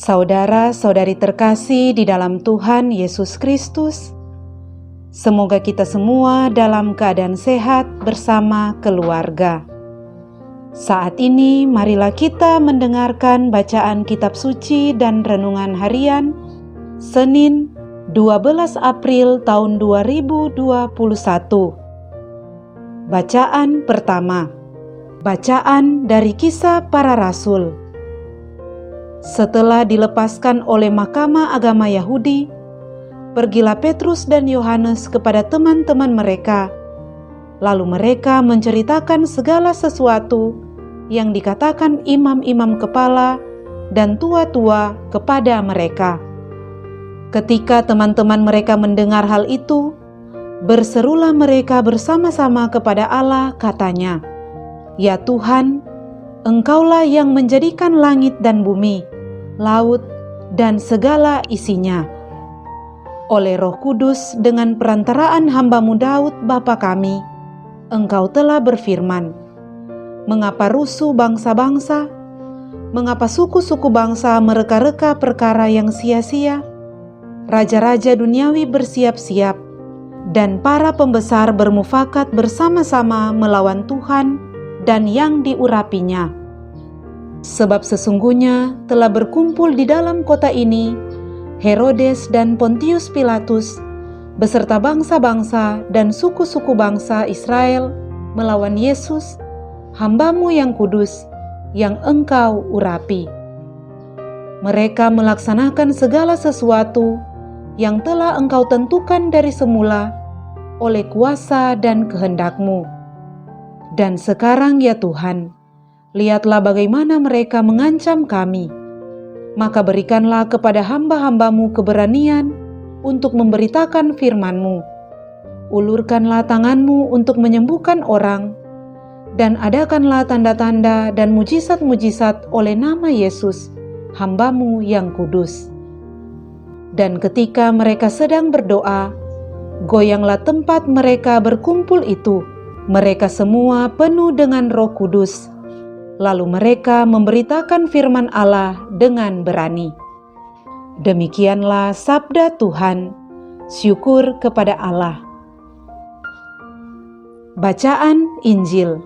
Saudara-saudari terkasih di dalam Tuhan Yesus Kristus, semoga kita semua dalam keadaan sehat bersama keluarga. Saat ini marilah kita mendengarkan bacaan kitab suci dan renungan harian Senin 12 April tahun 2021. Bacaan pertama. Bacaan dari Kisah Para Rasul. Setelah dilepaskan oleh Mahkamah Agama Yahudi, pergilah Petrus dan Yohanes kepada teman-teman mereka. Lalu mereka menceritakan segala sesuatu yang dikatakan imam-imam kepala dan tua-tua kepada mereka. Ketika teman-teman mereka mendengar hal itu, berserulah mereka bersama-sama kepada Allah, katanya, "Ya Tuhan, Engkaulah yang menjadikan langit dan bumi, laut, dan segala isinya. Oleh Roh Kudus dengan perantaraan hamba-Mu Daud Bapa kami, Engkau telah berfirman, mengapa rusuh bangsa-bangsa? Mengapa suku-suku bangsa mereka-reka perkara yang sia-sia? Raja-raja duniawi bersiap-siap, dan para pembesar bermufakat bersama-sama melawan Tuhan dan yang diurapinya. Sebab sesungguhnya telah berkumpul di dalam kota ini Herodes dan Pontius Pilatus beserta bangsa-bangsa dan suku-suku bangsa Israel melawan Yesus, hamba-Mu yang kudus, yang Engkau urapi. Mereka melaksanakan segala sesuatu yang telah Engkau tentukan dari semula oleh kuasa dan kehendak-Mu. Dan sekarang ya Tuhan, lihatlah bagaimana mereka mengancam kami. Maka berikanlah kepada hamba-hamba-Mu keberanian untuk memberitakan firman-Mu. Ulurkanlah tangan-Mu untuk menyembuhkan orang, dan adakanlah tanda-tanda dan mujizat-mujizat oleh nama Yesus, hamba-Mu yang kudus." Dan ketika mereka sedang berdoa, goyanglah tempat mereka berkumpul itu. Mereka semua penuh dengan Roh Kudus. Lalu mereka memberitakan firman Allah dengan berani. Demikianlah sabda Tuhan. Syukur kepada Allah. Bacaan Injil.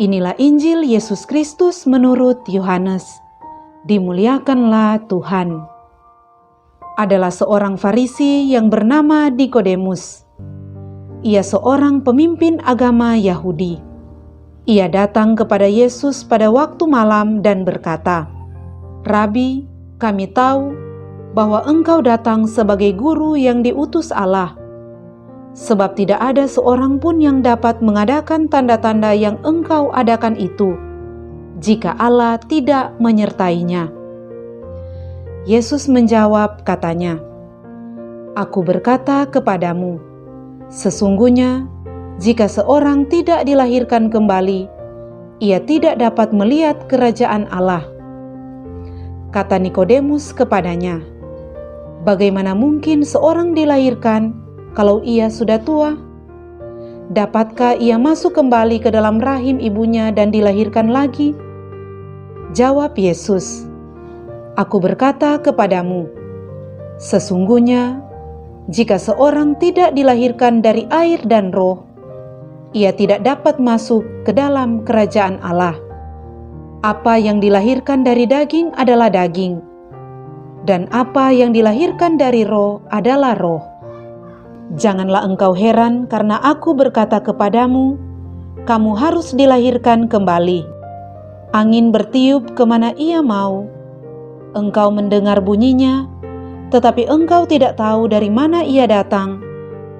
Inilah Injil Yesus Kristus menurut Yohanes. Dimuliakanlah Tuhan. Adalah seorang Farisi yang bernama Nikodemus. Ia seorang pemimpin agama Yahudi. Ia datang kepada Yesus pada waktu malam dan berkata, "Rabi, kami tahu bahwa Engkau datang sebagai guru yang diutus Allah, sebab tidak ada seorang pun yang dapat mengadakan tanda-tanda yang Engkau adakan itu, jika Allah tidak menyertainya." Yesus menjawab, katanya, "Aku berkata kepadamu, sesungguhnya jika seorang tidak dilahirkan kembali, ia tidak dapat melihat kerajaan Allah." Kata Nikodemus kepadanya, "Bagaimana mungkin seorang dilahirkan kalau ia sudah tua? Dapatkah ia masuk kembali ke dalam rahim ibunya dan dilahirkan lagi?" Jawab Yesus, "Aku berkata kepadamu, sesungguhnya jika seorang tidak dilahirkan dari air dan Roh, ia tidak dapat masuk ke dalam kerajaan Allah. Apa yang dilahirkan dari daging adalah daging, dan apa yang dilahirkan dari Roh adalah roh. Janganlah engkau heran karena aku berkata kepadamu, kamu harus dilahirkan kembali. Angin bertiup kemana ia mau. Engkau mendengar bunyinya, tetapi engkau tidak tahu dari mana ia datang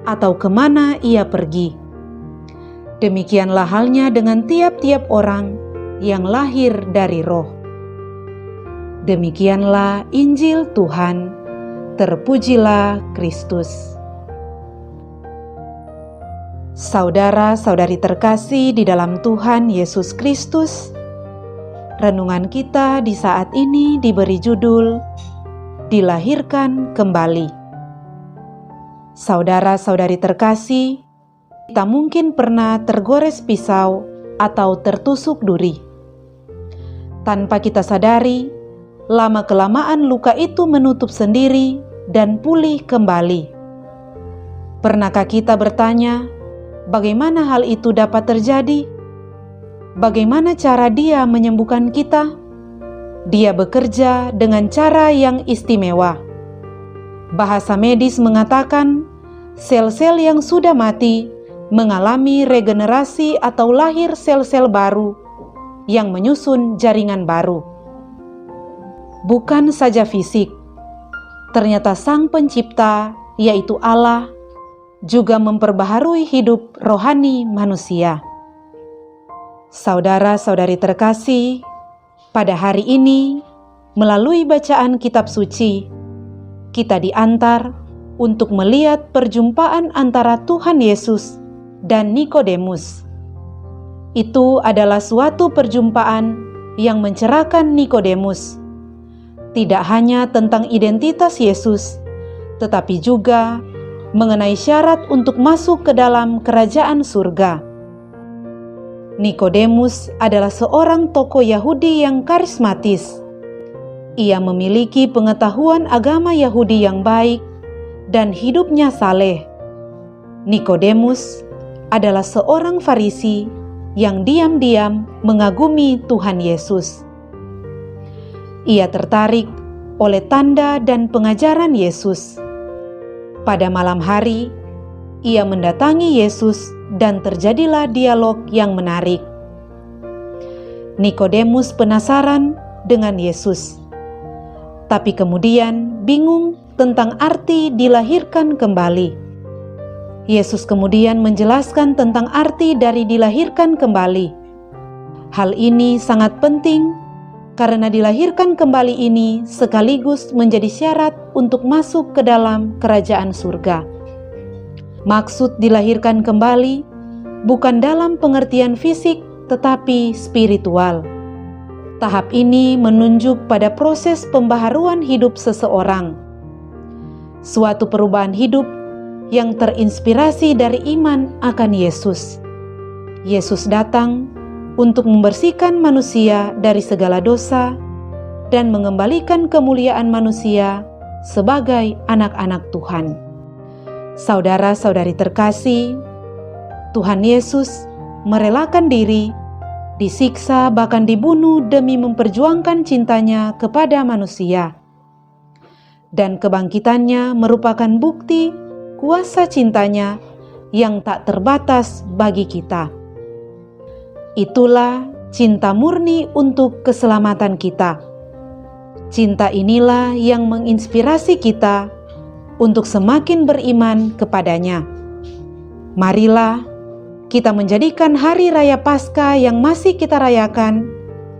atau kemana ia pergi. Demikianlah halnya dengan tiap-tiap orang yang lahir dari Roh." Demikianlah Injil Tuhan. Terpujilah Kristus. Saudara-saudari terkasih di dalam Tuhan Yesus Kristus, renungan kita di saat ini diberi judul Dilahirkan Kembali. Saudara-saudari terkasih, kita mungkin pernah tergores pisau atau tertusuk duri. Tanpa kita sadari, lama-kelamaan luka itu menutup sendiri dan pulih kembali. Pernahkah kita bertanya, bagaimana hal itu dapat terjadi? Bagaimana cara Dia menyembuhkan kita? Dia bekerja dengan cara yang istimewa. Bahasa medis mengatakan, sel-sel yang sudah mati mengalami regenerasi atau lahir sel-sel baru yang menyusun jaringan baru. Bukan saja fisik, ternyata Sang Pencipta, yaitu Allah, juga memperbaharui hidup rohani manusia. Saudara-saudari terkasih, pada hari ini, melalui bacaan kitab suci, kita diantar untuk melihat perjumpaan antara Tuhan Yesus dan Nikodemus. Itu adalah suatu perjumpaan yang mencerahkan Nikodemus, tidak hanya tentang identitas Yesus, tetapi juga mengenai syarat untuk masuk ke dalam kerajaan surga. Nikodemus adalah seorang tokoh Yahudi yang karismatis. Ia memiliki pengetahuan agama Yahudi yang baik dan hidupnya saleh. Nikodemus adalah seorang Farisi yang diam-diam mengagumi Tuhan Yesus. Ia tertarik oleh tanda dan pengajaran Yesus. Pada malam hari, ia mendatangi Yesus dan terjadilah dialog yang menarik. Nikodemus penasaran dengan Yesus, tapi kemudian bingung tentang arti dilahirkan kembali. Yesus kemudian menjelaskan tentang arti dari dilahirkan kembali. Hal ini sangat penting karena dilahirkan kembali ini sekaligus menjadi syarat untuk masuk ke dalam kerajaan surga. Maksud dilahirkan kembali bukan dalam pengertian fisik tetapi spiritual. Tahap ini menunjuk pada proses pembaharuan hidup seseorang. Suatu perubahan hidup yang terinspirasi dari iman akan Yesus. Yesus datang untuk membersihkan manusia dari segala dosa dan mengembalikan kemuliaan manusia sebagai anak-anak Tuhan. Saudara-saudari terkasih, Tuhan Yesus merelakan diri, disiksa bahkan dibunuh demi memperjuangkan cintanya kepada manusia. Dan kebangkitannya merupakan bukti kuasa cintanya yang tak terbatas bagi kita. Itulah cinta murni untuk keselamatan kita. Cinta inilah yang menginspirasi kita untuk semakin beriman kepadanya. Marilah kita menjadikan Hari Raya Paskah yang masih kita rayakan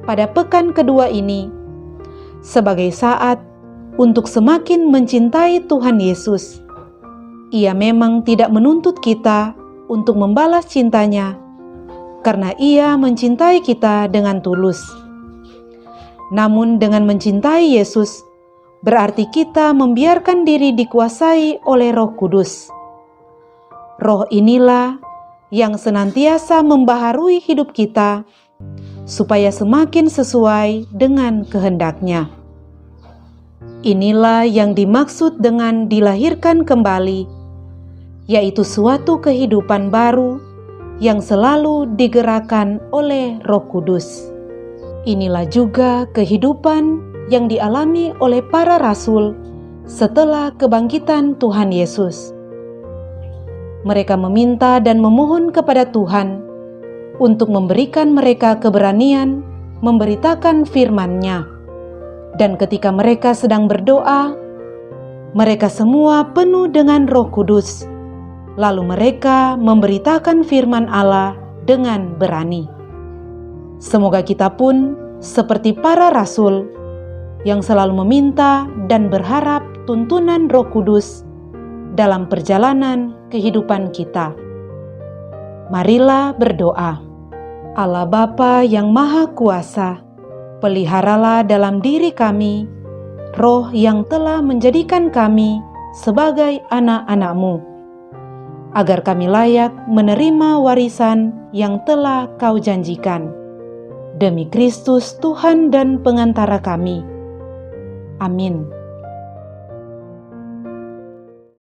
pada pekan kedua ini sebagai saat untuk semakin mencintai Tuhan Yesus. Ia memang tidak menuntut kita untuk membalas cintanya, karena Ia mencintai kita dengan tulus. Namun dengan mencintai Yesus, berarti kita membiarkan diri dikuasai oleh Roh Kudus. Roh inilah yang senantiasa membaharui hidup kita, supaya semakin sesuai dengan kehendak-Nya. Inilah yang dimaksud dengan dilahirkan kembali, yaitu suatu kehidupan baru yang selalu digerakkan oleh Roh Kudus. Inilah juga kehidupan yang dialami oleh para rasul setelah kebangkitan Tuhan Yesus. Mereka meminta dan memohon kepada Tuhan untuk memberikan mereka keberanian memberitakan firman-Nya. Dan ketika mereka sedang berdoa, mereka semua penuh dengan Roh Kudus. Lalu mereka memberitakan firman Allah dengan berani. Semoga kita pun seperti para rasul yang selalu meminta dan berharap tuntunan Roh Kudus dalam perjalanan kehidupan kita. Marilah berdoa. Allah Bapa yang Maha Kuasa, peliharalah dalam diri kami roh yang telah menjadikan kami sebagai anak-anak-Mu, agar kami layak menerima warisan yang telah Kau janjikan. Demi Kristus Tuhan dan pengantara kami. Amin.